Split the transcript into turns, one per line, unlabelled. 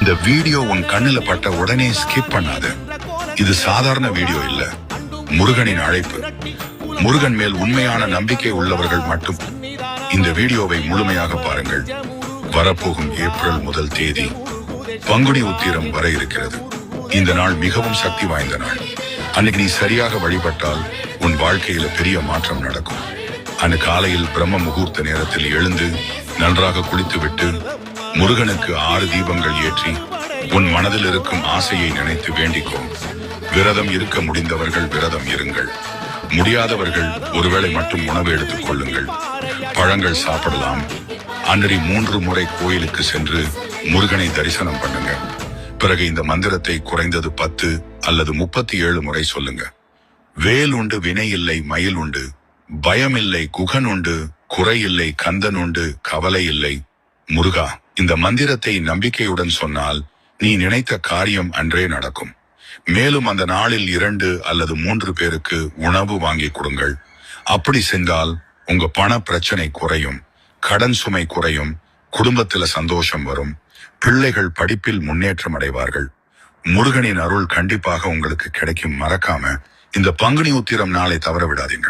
இந்த வீடியோ உன் கண்ணுல பட்ட உடனே ஸ்கிப் பண்ணாத. இது சாதாரண வீடியோ இல்ல, முருகனின் அழைப்பு. முருகன் மேல் உண்மையான நம்பிக்கை உள்ளவர்கள் மட்டும் இந்த வீடியோவை முழுமையாக பாருங்கள். வரப்போகும் ஏப்ரல் 1 தேதி பங்குனி உத்திரம் வர இருக்கிறது. இந்த நாள் மிகவும் சக்தி வாய்ந்த நாள். அன்னைக்கு நீ சரியாக வழிபட்டால் உன் வாழ்க்கையில பெரிய மாற்றம் நடக்கும். அன்று காலையில் பிரம்ம முகூர்த்த நேரத்தில் எழுந்து நன்றாக குளித்துவிட்டு முருகனுக்கு 6 தீபங்கள் ஏற்றி உன் மனதில் இருக்கும் ஆசையை நினைத்து வேண்டிக்கோ. விரதம் இருக்க முடிந்தவர்கள் விரதம் இருங்கள். முடியாதவர்கள் ஒருவேளை மட்டும் உணவு எடுத்துக் கொள்ளுங்கள். பழங்கள் சாப்பிடலாம். அன்றி 3 முறை கோயிலுக்கு சென்று முருகனை தரிசனம் பண்ணுங்க. பிறகு இந்த மந்திரத்தை குறைந்தது 10 அல்லது 37 முறை சொல்லுங்க. வேல் உண்டு வினை இல்லை மயில் உண்டு, பயமில்லை குகன் உண்டு, குறையில்லை கந்தன் உண்டு, கவலை இல்லை முருகா. இந்த மந்திரத்தை நம்பிக்கையுடன் சொன்னால் நீ நினைத்த காரியம் அன்றே நடக்கும். மேலும் அந்த நாளில் 2 அல்லது 3 பேருக்கு உணவு வாங்கி கொடுங்கள். அப்படி செஞ்சால் உங்க பண பிரச்சனை குறையும், கடன் சுமை குறையும், குடும்பத்துல சந்தோஷம் வரும், பிள்ளைகள் படிப்பில் முன்னேற்றம் அடைவார்கள். முருகனின் அருள் கண்டிப்பாக உங்களுக்கு கிடைக்கும். மறக்காம இந்த பங்குனி உத்திரம் நாளை தவற விடாதீங்க.